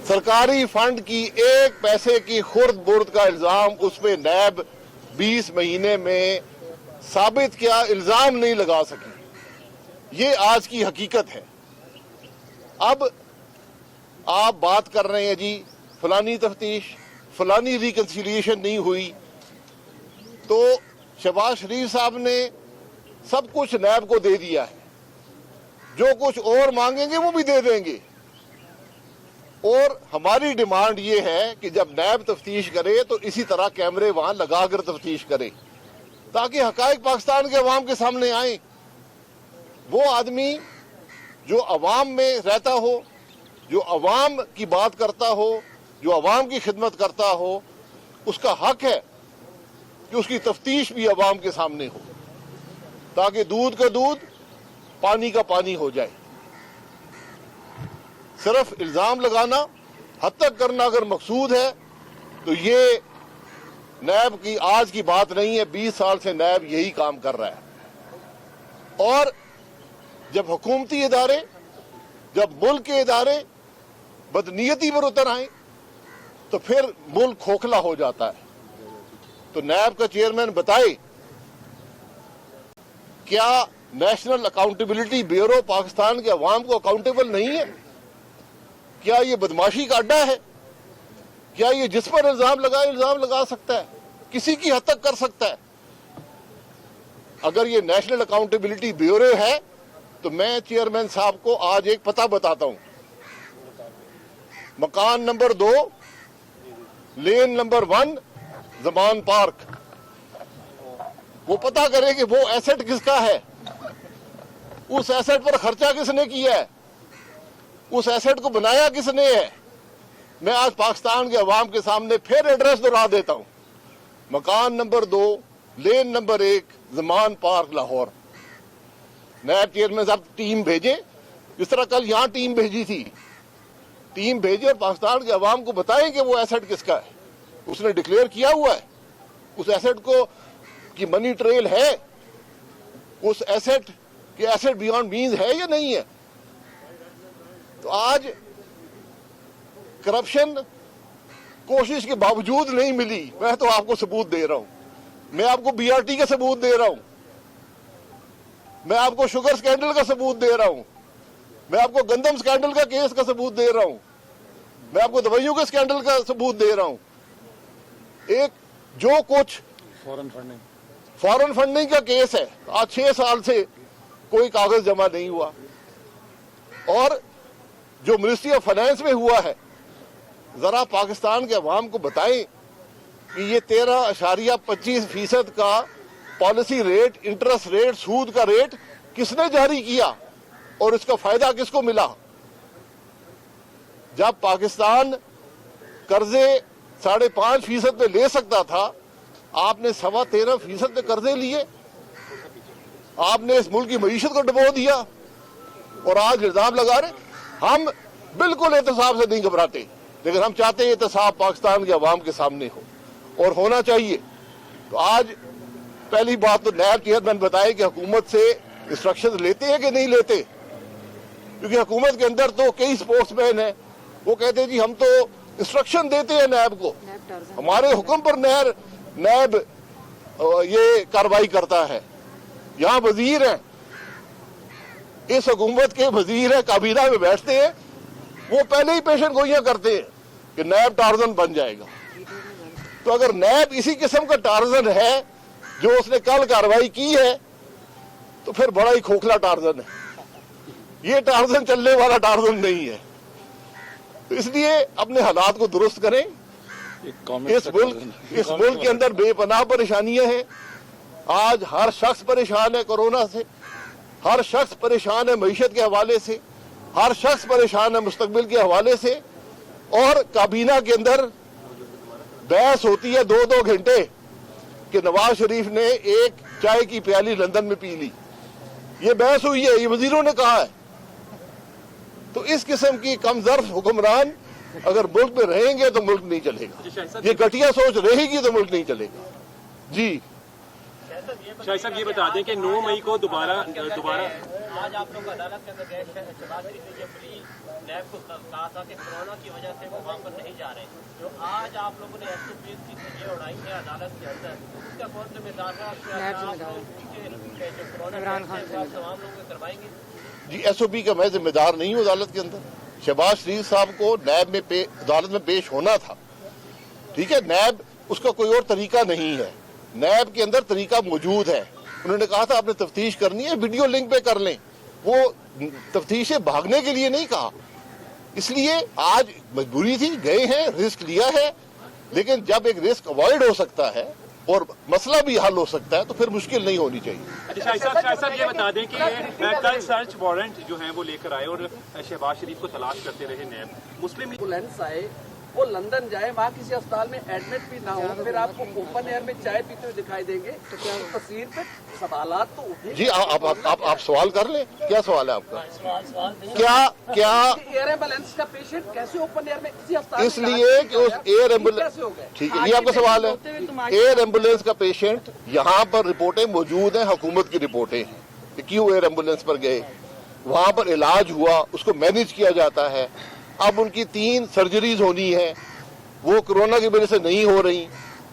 सरकारी फंड की एक पैसे की खुर्द बुर्द का इल्जाम उस पे नैब 20 महीने में साबित किया इल्जाम नहीं लगा सकी। ये आज की हकीकत है। अब आप बात कर रहे हैं जी फलानी तफ्तीश, फलानी रिकंसिलिएशन नहीं हुई, तो शहबाज शरीफ साहब ने सब कुछ नैब को दे दिया है, जो कुछ और मांगेंगे वो भी दे देंगे। और हमारी डिमांड ये है कि जब नैब तफ्तीश करे तो इसी तरह कैमरे वहां लगाकर तफ्तीश करे, ताकि हकायक पाकिस्तान के अवाम के सामने आए। वो आदमी जो अवाम में रहता हो, जो अवाम की बात करता हो, जो अवाम की खिदमत करता हो, उसका हक है कि उसकी तफ्तीश भी अवाम के सामने हो, ताकि दूध का दूध पानी का पानी हो जाए। सिर्फ इल्जाम लगाना, हद तक करना अगर मकसूद है तो ये नैब की आज की बात नहीं है, 20 साल से नैब यही काम कर रहा है। और जब हुकूमती इदारे, जब मुल्क के इदारे बदनीयती पर उतर आए तो फिर मुल्क खोखला हो जाता है। तो नैब का चेयरमैन बताए, क्या नेशनल अकाउंटेबिलिटी ब्यूरो पाकिस्तान के अवाम को अकाउंटेबल नहीं है? क्या ये बदमाशी का अड्डा है? क्या ये जिस पर इल्जाम लगा सकता है, किसी की हद तक कर सकता है? अगर ये नेशनल अकाउंटेबिलिटी ब्यूरो है तो मैं चेयरमैन साहब को आज एक पता बताता हूं। मकान number 2, lane number 1, Zaman park. वो पता करे कि वो एसेट किसका है, उस एसेट पर खर्चा किसने किया है, उस एसेट को बनाया किसने है। मैं आज पाकिस्तान के अवाम के सामने फिर एड्रेस दोहरा देता हूं। मकान number 2, lane number 1, Zaman park, Lahore. नैब चेयरमैन साहब टीम भेजे, जिस तरह कल यहां टीम भेजी थी, टीम भेजे और पाकिस्तान के अवाम को बताएं कि वो एसेट किसका है। उसने डिक्लेयर किया हुआ है, उस एसेट को की मनी ट्रेल है, उस एसेट के एसेट बियॉन्ड मींस है या नहीं है। तो आज करप्शन कोशिश के बावजूद नहीं मिली। मैं तो आपको सबूत दे रहा हूं, मैं आपको बीआरटी का सबूत दे रहा हूं, मैं आपको शुगर स्कैंडल का सबूत दे रहा हूं, मैं आपको गंदम स्कैंडल का केस का सबूत दे रहा हूं, मैं आपको दवाइयों के स्कैंडल का सबूत दे रहा हूं। एक जो कुछ फॉरेन फंडिंग का केस है, आज 6 साल से कोई कागज जमा नहीं हुआ। और जो मिनिस्ट्री ऑफ फाइनेंस में हुआ है, जरा पाकिस्तान के अवाम को बताएं कि ये 13.25% का पॉलिसी रेट, इंटरेस्ट रेट, सूद का रेट किसने जारी किया और इसका फायदा किसको मिला। जब पाकिस्तान कर्जे 5.5% पे ले सकता था, आपने 13.25% पे कर्जे लिए, आपने इस मुल्क की मईशत को डुबो दिया और आज इल्जाम लगा रहे। हम बिल्कुल एहतसाब से नहीं घबराते, लेकिन हम चाहते हैं एहतसाब पाकिस्तान के अवाम के सामने हो और होना चाहिए। तो आज पहली बात तो नैब चेयरमैन बताए कि हुकूमत से इंस्ट्रक्शन लेते हैं कि नहीं लेते, क्योंकि हुकूमत के अंदर तो कई स्पोर्ट्समैन हैं, वो कहते हैं जी हम तो इंस्ट्रक्शन देते हैं नैब को, हमारे हुक्म पर नैब ये कार्रवाई करता है। यहाँ वजीर हैं, इस हुकूमत के वजीर हैं, काबीना में बैठते हैं, वो पहले ही पेशन गोइयां करते हैं कि नैब टार्जन बन जाएगा। तो अगर नैब इसी किस्म का टार्जन है जो उसने कल कार्रवाई की है, तो फिर बड़ा ही खोखला टार्जन है। ये टार्जन चलने वाला टार्जन नहीं है। तो इसलिए अपने हालात को दुरुस्त करें। इस मुल्क के अंदर बेपनाह परेशानियां हैं। आज हर शख्स परेशान है कोरोना से, हर शख्स परेशान है मईशत के हवाले से, हर शख्स परेशान है मुस्तकबिल के हवाले से। और काबीना के अंदर बहस होती है 2-2 घंटे कि नवाज शरीफ ने एक चाय की प्याली लंदन में पी ली। ये बहस हुई है, ये वजीरों ने कहा है। तो इस किस्म की कमजोर हुक्मरान अगर मुल्क में रहेंगे तो मुल्क नहीं चलेगा। ये घटिया सोच रहेगी तो मुल्क नहीं चलेगा। जी शाहिद साहब ये बता दें कि 9 मई को दोबारा आज आप लोग अदालत के अंदर गए, शहबाज शरीफ ने नैब को कहा था कि कोरोना की वजह से वो वहाँ पर नहीं जा रहे, जो आज आप लोगों ने SOP की ये उड़ाई है अदालत के अंदर, उसका कौन जिम्मेदार है? जो कोरोना तमाम लोगों को करवाएंगे? जी SOP का मैं जिम्मेदार नहीं हूँ अदालत के अंदर। शहबाज शरीफ साहब को नैब में अदालत में पेश होना था, ठीक है। नैब उसका कोई और तरीका नहीं है, नैब के अंदर तरीका मौजूद है। उन्होंने कहा था आपने तफ्तीश करनी है, वीडियो लिंक पे कर लें। वो तफ्तीश से भागने के लिए नहीं कहा, इसलिए आज मजबूरी थी, गए हैं, रिस्क लिया है। लेकिन जब एक रिस्क अवॉइड हो सकता है और मसला भी हल हो सकता है तो फिर मुश्किल नहीं होनी चाहिए। अच्छा शाह साहब ये बता दें कि कल सर्च वारंट जो है वो लेकर आए और शहबाज शरीफ को तलाश करते रहे नैब। मुस्लिम एम्बुलेंस आए, वो लंदन जाए, वहाँ किसी अस्पताल में एडमिट भी ना हो, फिर आपको ओपन एयर में चाय पीते हुए दिखाई देंगे, तो क्या तस्वीर पे सवालात तो उठे। जी आप सवाल कर लें, क्या सवाल है आपका? क्या एयर एम्बुलेंस का पेशेंट कैसे ओपन एयर में किसी अस्पताल? इसलिए कि उस एयर एम्बुलेंस, ठीक है, ये आपका सवाल है। एयर एम्बुलेंस का पेशेंट, यहाँ पर रिपोर्टें मौजूद हैं, हुकूमत की रिपोर्टें कि क्यों एयर एम्बुलेंस पर गए, वहां पर इलाज हुआ, उसको मैनेज किया जाता है। अब उनकी 3 सर्जरीज होनी है, वो कोरोना की वजह से नहीं हो रही,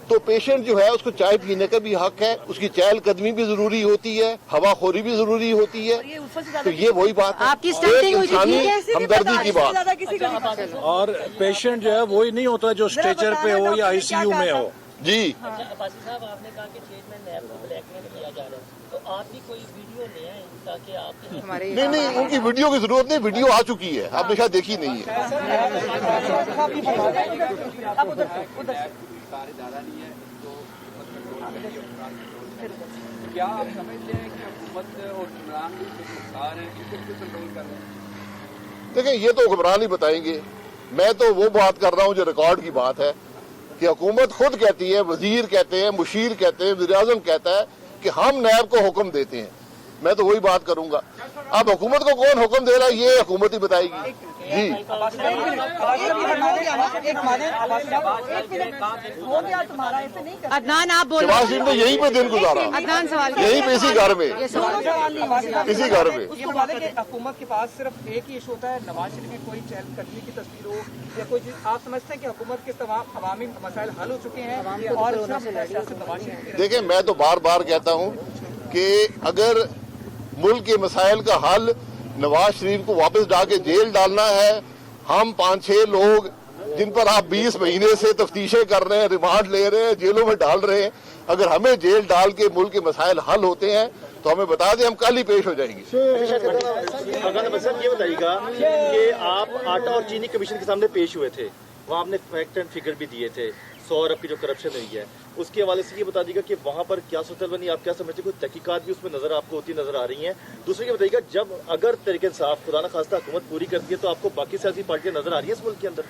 तो पेशेंट जो है उसको चाय पीने का भी हक है, उसकी चहलकदमी भी जरूरी होती है, हवाखोरी भी जरूरी होती है। तो ये वही बात है, एक इंसानी हमदर्दी की बात। और पेशेंट जो है वही नहीं होता जो स्ट्रेचर पे हो या ICU में हो। जी अब्बासी साहब, आपने कहा कि चेयरमैन नैब को ब्लैकमेल किया जा रहा है, तो आप भी कोई वीडियो ले आए ताकि आप नहीं, उनकी वीडियो की जरूरत नहीं, वीडियो आ चुकी है, आपने शायद देखी नहीं है। क्या आप समझते हैं कि हुकूमत और इमरान जो सरकार है इनको कंट्रोल कर रहे हैं? देखिए, ये तो हुक्मरान ही बताएंगे। मैं तो वो बात कर रहा हूँ जो रिकॉर्ड की बात है कि हुकूमत खुद कहती है, वजीर कहते हैं, मुशीर कहते हैं, वज़ीर आज़म कहता है कि हम नैब को हुक्म देते हैं। मैं तो वही बात करूंगा। अब हुकूमत को कौन हुक्म दे रहा है ये हुकूमत ही बताएगी। जी अदनान, आप बोलो। शहबाज शरीफ ने यहीं पे दिन गुजारा, अदनान सवाल यहीं पे इसी घर में, इसी घर में। हुकूमत के पास सिर्फ एक ही इशू होता है, नवाज शरीफ की कोई चहलकदमी की तस्वीर हो या कोई चीज। आप समझते हैं कि हुकूमत के तमाम अवामी मसाइल हल हो चुके हैं और सियासत नवाज शरीफ की? देखिए, मैं तो बार बार कहता हूँ कि अगर मुल्क के मसाइल का हल नवाज शरीफ को वापस डाके जेल डालना है, हम 5-6 लोग जिन पर आप 20 महीने से तफ्तीशें कर रहे हैं, रिमांड ले रहे हैं, जेलों में डाल रहे हैं, अगर हमें जेल डाल के मुल्क के मसाइल हल होते हैं तो हमें बता दें, हम कल ही पेश हो जाएंगे। सर ये बताइएगा कि आप आटा और चीनी कमीशन के सामने पेश हुए थे, वहाँ आपने फैक्ट एंड फिगर भी दिए थे 100 अरब की जो करप्शन हुई है, उसके हवाले से ये बता दीजिएगा कि वहाँ पर क्या सूरत बनी, आप क्या समझते, कोई तहकीकात भी उसमें नजर आपको होती नजर आ रही हैं? दूसरी ये बताइएगा, जब अगर तहरीक इंसाफ खुदा न खास्ता हुकूमत पूरी करती है तो आपको बाकी सियासी पार्टियां नजर आ रही है इस मुल्क के अंदर?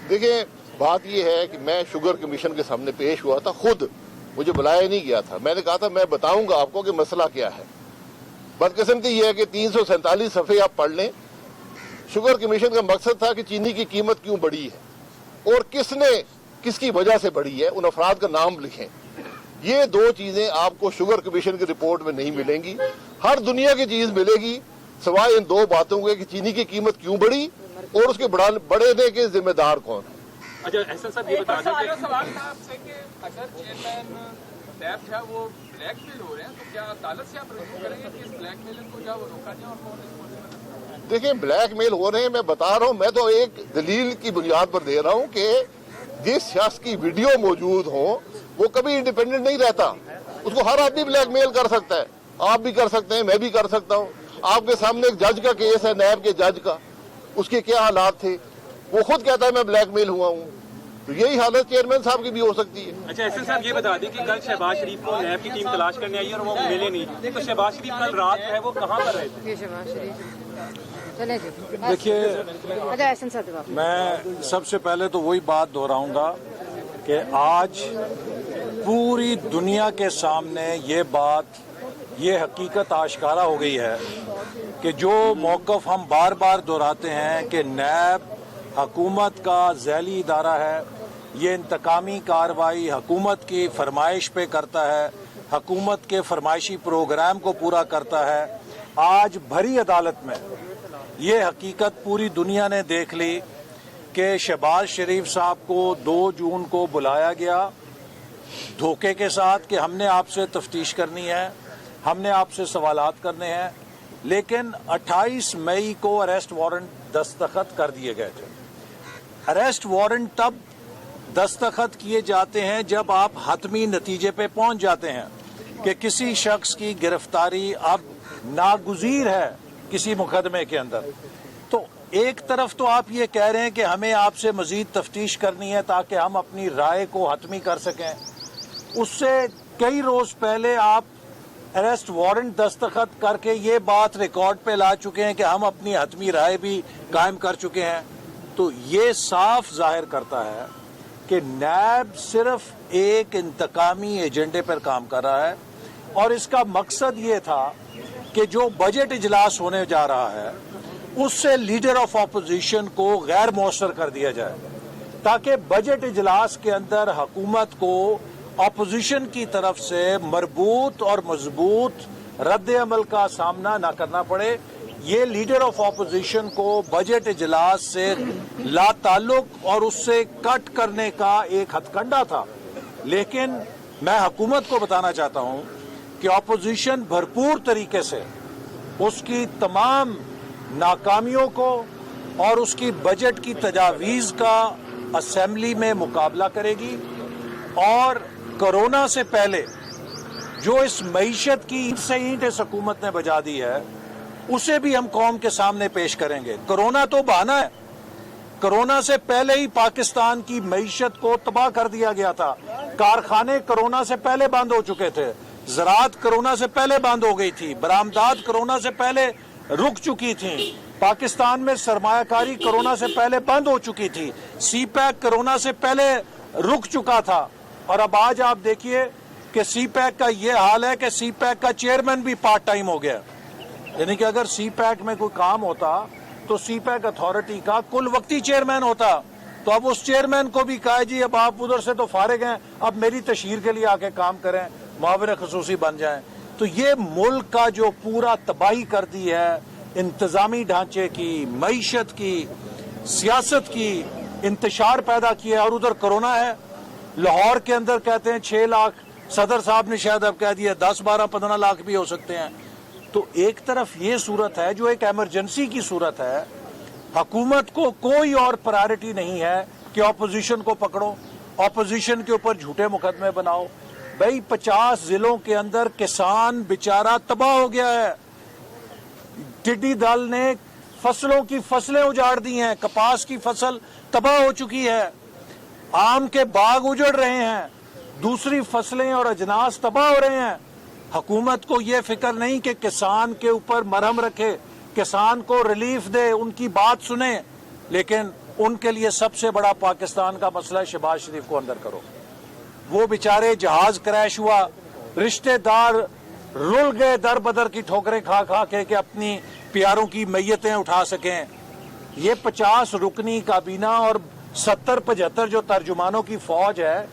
देखिए, बात यह है कि मैं शुगर कमीशन के सामने पेश हुआ था, खुद मुझे बुलाया नहीं गया था। मैंने कहा था मैं बताऊंगा आपको कि मसला क्या है। बदकिस्मती यह है कि 347 सफ़े आप पढ़ लें। शुगर कमीशन का मकसद था कि चीनी की कीमत क्यों बढ़ी है और किसकी वजह से बढ़ी है, उन अफराद का नाम लिखें। ये 2 चीजें आपको शुगर कमीशन की रिपोर्ट में नहीं मिलेंगी। हर दुनिया की चीज मिलेगी सिवाय इन 2 बातों के कि चीनी की कीमत क्यों बढ़ी और उसके बढ़ने के जिम्मेदार कौन है। अच्छा एहसन साहब ये बता दें कि सवाल था आपसे कि अगर चेयरमैन नैब है वो ब्लैकमेल हो रहे हैं तो क्या अदालत से आप रजू करेंगे कि इस ब्लैकमेलिंग को जो रोका जाए और कौन इसको? देखिए, ब्लैकमेल हो रहे हैं, मैं बता रहा हूं, मैं तो एक दलील की बुनियाद पर दे रहा हूं कि जिस शख्स की वीडियो मौजूद हो वो कभी इंडिपेंडेंट नहीं रहता, उसको हर आदमी ब्लैकमेल कर सकता है। आप भी कर सकते हैं, मैं भी कर सकता हूं। आपके सामने एक जज का केस है, नैब के जज का, उसके क्या हालात थे, वो खुद कहता है मैं ब्लैकमेल हुआ हूं। तो यही हालत चेयरमैन साहब की भी हो सकती है। अच्छा एहसन साहब ये बता दें कि कल शहबाज शरीफ को नैब की टीम तलाश करने आई और वो मिले नहीं, तो शहबाज शरीफ कल रात है वो कहाँ पर रहे थे? देखिए, अच्छा एहसन साहब, मैं सबसे पहले तो वही बात दोहराऊंगा कि आज पूरी दुनिया के सामने ये हकीकत आश्कारा हो गई है कि जो मौक़िफ़ हम बार बार दोहराते हैं कि नैब हुकूमत का ज़ैली इदारा है, ये इंतकामी कार्रवाई हुकूमत की फरमाइश पे करता है, हुकूमत के फरमाइशी प्रोग्राम को पूरा करता है। आज भरी अदालत में یہ حقیقت پوری دنیا نے دیکھ لی کہ شہباز شریف صاحب کو 2 جون کو بلایا گیا دھوکے کے ساتھ کہ ہم نے آپ سے تفتیش کرنی ہے، ہم نے آپ سے سوالات کرنے ہیں، لیکن 28 مئی کو اریسٹ وارنٹ دستخط کر دیے گئے تھے۔ اریسٹ وارنٹ تب دستخط کیے جاتے ہیں جب آپ حتمی نتیجے پہ پہنچ جاتے ہیں کہ کسی شخص کی گرفتاری اب ناگزیر ہے کسی مقدمے کے اندر۔ تو ایک طرف تو آپ یہ کہہ رہے ہیں کہ ہمیں آپ سے مزید تفتیش کرنی ہے تاکہ ہم اپنی رائے کو حتمی کر سکیں، اس سے کئی روز پہلے آپ اریسٹ وارنٹ دستخط کر کے یہ بات ریکارڈ پہ لا چکے ہیں کہ ہم اپنی حتمی رائے بھی قائم کر چکے ہیں۔ تو یہ صاف ظاہر کرتا ہے کہ نیب صرف ایک انتقامی ایجنڈے پر کام کر رہا ہے، اور اس کا مقصد یہ تھا کہ جو بجٹ اجلاس ہونے جا رہا ہے اس سے لیڈر آف اپوزیشن کو غیر مؤثر کر دیا جائے، تاکہ بجٹ اجلاس کے اندر حکومت کو اپوزیشن کی طرف سے مربوط اور مضبوط رد عمل کا سامنا نہ کرنا پڑے۔ یہ لیڈر آف اپوزیشن کو بجٹ اجلاس سے لا تعلق اور اس سے کٹ کرنے کا ایک ہتھ کنڈا تھا، لیکن میں حکومت کو بتانا چاہتا ہوں کہ اپوزیشن بھرپور طریقے سے اس کی تمام ناکامیوں کو اور اس کی بجٹ کی تجاویز کا اسمبلی میں مقابلہ کرے گی، اور کرونا سے پہلے جو اس معیشت کی اینٹ سے اینٹ اس حکومت نے بجا دی ہے اسے بھی ہم قوم کے سامنے پیش کریں گے۔ کرونا تو بہانہ ہے، کرونا سے پہلے ہی پاکستان کی معیشت کو تباہ کر دیا گیا تھا، کارخانے کرونا سے پہلے بند ہو چکے تھے، زراعت کرونا سے پہلے بند ہو گئی تھی، برآمدات کرونا سے پہلے رک چکی تھیں، پاکستان میں سرمایہ کاری کرونا سے پہلے بند ہو چکی تھی، سی پیک کرونا سے پہلے رک چکا تھا، اور اب آج آپ دیکھیے کہ سی پیک کا یہ حال ہے کہ سی پیک کا چیئرمین بھی پارٹ ٹائم ہو گیا۔ یعنی کہ اگر سی پیک میں کوئی کام ہوتا تو سی پیک اتھارٹی کا کل وقتی چیئرمین ہوتا، تو اب اس چیئرمین کو بھی کہا جی اب آپ ادھر سے تو فارغ ہیں، اب میری تشہیر کے لیے آ کے کام کریں، معاون خصوصی بن جائیں۔ تو یہ ملک کا جو پورا تباہی کر دی ہے انتظامی ڈھانچے کی، معیشت کی، سیاست کی، انتشار پیدا کیا، اور ادھر کرونا ہے۔ لاہور کے اندر کہتے ہیں 6 لاکھ، صدر صاحب نے شاید اب کہہ دیا 10, 12, 15 لاکھ بھی ہو سکتے ہیں۔ تو ایک طرف یہ صورت ہے جو ایک ایمرجنسی کی صورت ہے، حکومت کو کوئی اور پرائرٹی نہیں ہے کہ اپوزیشن کو پکڑو، اپوزیشن کے اوپر جھوٹے مقدمے بناؤ۔ بھائی 50 ضلعوں کے اندر کسان بیچارہ تباہ ہو گیا ہے، ٹڈی دل نے فصلوں کی فصلیں اجاڑ دی ہیں، کپاس کی فصل تباہ ہو چکی ہے، آم کے باغ اجڑ رہے ہیں، دوسری فصلیں اور اجناس تباہ ہو رہے ہیں۔ حکومت کو یہ فکر نہیں کہ کسان کے اوپر مرہم رکھے، کسان کو ریلیف دے، ان کی بات سنے، لیکن ان کے لیے سب سے بڑا پاکستان کا مسئلہ ہے شہباز شریف کو اندر کرو۔ وہ بیچارے جہاز کریش ہوا، رشتہ دار رل گئے در بدر کی ٹھوکریں کھا کھا کے کہ اپنی پیاروں کی میتیں اٹھا سکیں۔ یہ 50 رکنی کابینہ اور 70-75 جو ترجمانوں کی فوج ہے،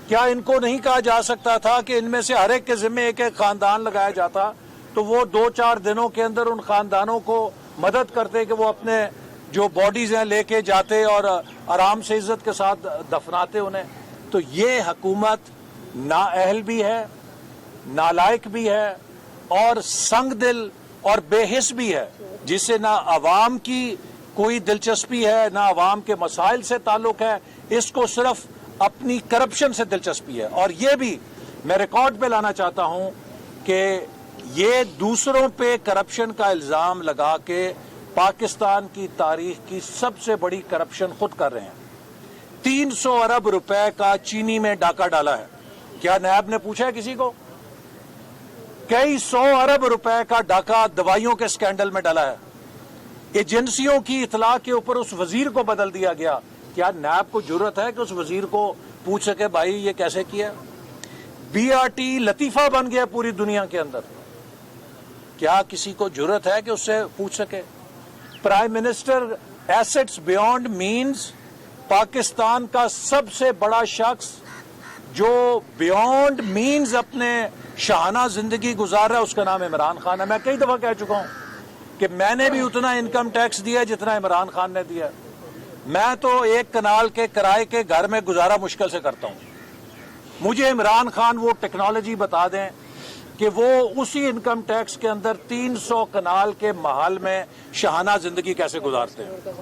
کیا ان کو نہیں کہا جا سکتا تھا کہ ان میں سے ہر ایک کے ذمہ ایک ایک خاندان لگایا جاتا، تو وہ 2-4 دنوں کے اندر ان خاندانوں کو مدد کرتے کہ وہ اپنے جو باڈیز ہیں لے کے جاتے اور آرام سے عزت کے ساتھ دفناتے انہیں۔ تو یہ حکومت نااہل بھی ہے، نالائق بھی ہے، اور سنگ دل اور بے حس بھی ہے، جس سے نہ عوام کی کوئی دلچسپی ہے، نہ عوام کے مسائل سے تعلق ہے، اس کو صرف اپنی کرپشن سے دلچسپی ہے۔ اور یہ بھی میں ریکارڈ پہ لانا چاہتا ہوں کہ یہ دوسروں پہ کرپشن کا الزام لگا کے پاکستان کی تاریخ کی سب سے بڑی کرپشن خود کر رہے ہیں۔ 300 ارب روپے کا چینی میں ڈاکہ ڈالا ہے، کیا نیب نے پوچھا ہے کسی کو؟ کئی 100 ارب روپے کا ڈاکہ دوائیوں کے سکینڈل میں ڈالا ہے، ایجنسیوں کی اطلاع کے اوپر اس وزیر کو بدل دیا گیا۔ کیا نیب کو جرت ہے کہ اس وزیر کو پوچھ سکے بھائی یہ کیسے کیا؟ بی آر ٹی لطیفہ بن گیا پوری دنیا کے اندر، کیا کسی کو جرت ہے کہ اس سے پوچھ سکے؟ Prime minister assets beyond means, Pakistan کا سب سے بڑا شخص جو بیونڈ مینز اپنے شاہانہ زندگی گزار رہا ہے، اس کا نام عمران خان ہے۔ میں کئی دفعہ کہہ چکا ہوں کہ میں نے بھی اتنا انکم ٹیکس دیا جتنا عمران خان نے دیا. میں تو ایک کنال کے کرائے کے گھر میں گزارا مشکل سے کرتا ہوں. مجھے عمران خان وہ ٹیکنالوجی بتا دیں کہ وہ اسی انکم ٹیکس کے اندر 300 کنال کے محل میں شاہانہ زندگی کیسے گزارتے ہیں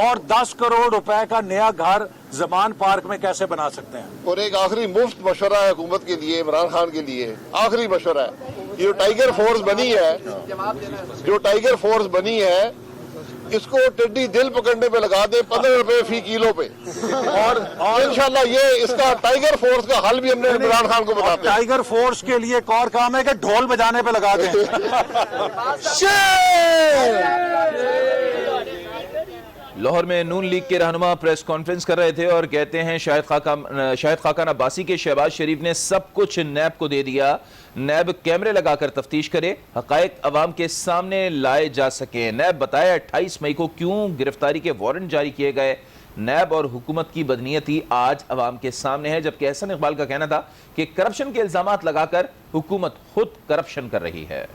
اور 10 کروڑ روپے کا نیا گھر زمان پارک میں کیسے بنا سکتے ہیں. اور ایک آخری مفت مشورہ ہے حکومت کے لیے, عمران خان کے لیے آخری مشورہ ہے, یہ جو ٹائیگر فورس بنی ہے اس کو ٹڈی دل پکڑنے پہ لگا دے 15 روپے فی کلو پہ, اور انشاءاللہ یہ اس کا ٹائیگر فورس کا حل بھی ہم نے عمران خان کو بتاتے ہیں. ٹائیگر فورس کے لیے ایک اور کام ہے کہ ڈھول بجانے پہ لگا دیں. لاہور میں نون لیگ کے رہنما پریس کانفرنس کر رہے تھے اور کہتے ہیں شاہد خاقان عباسی کے شہباز شریف نے سب کچھ نیب کو دے دیا. نیب کیمرے لگا کر تفتیش کرے, حقائق عوام کے سامنے لائے جا سکیں. نیب بتایا 28 مئی کو کیوں گرفتاری کے وارنٹ جاری کیے گئے. نیب اور حکومت کی بدنیتی آج عوام کے سامنے ہے, جبکہ احسن اقبال کا کہنا تھا کہ کرپشن کے الزامات لگا کر حکومت خود کرپشن کر رہی ہے.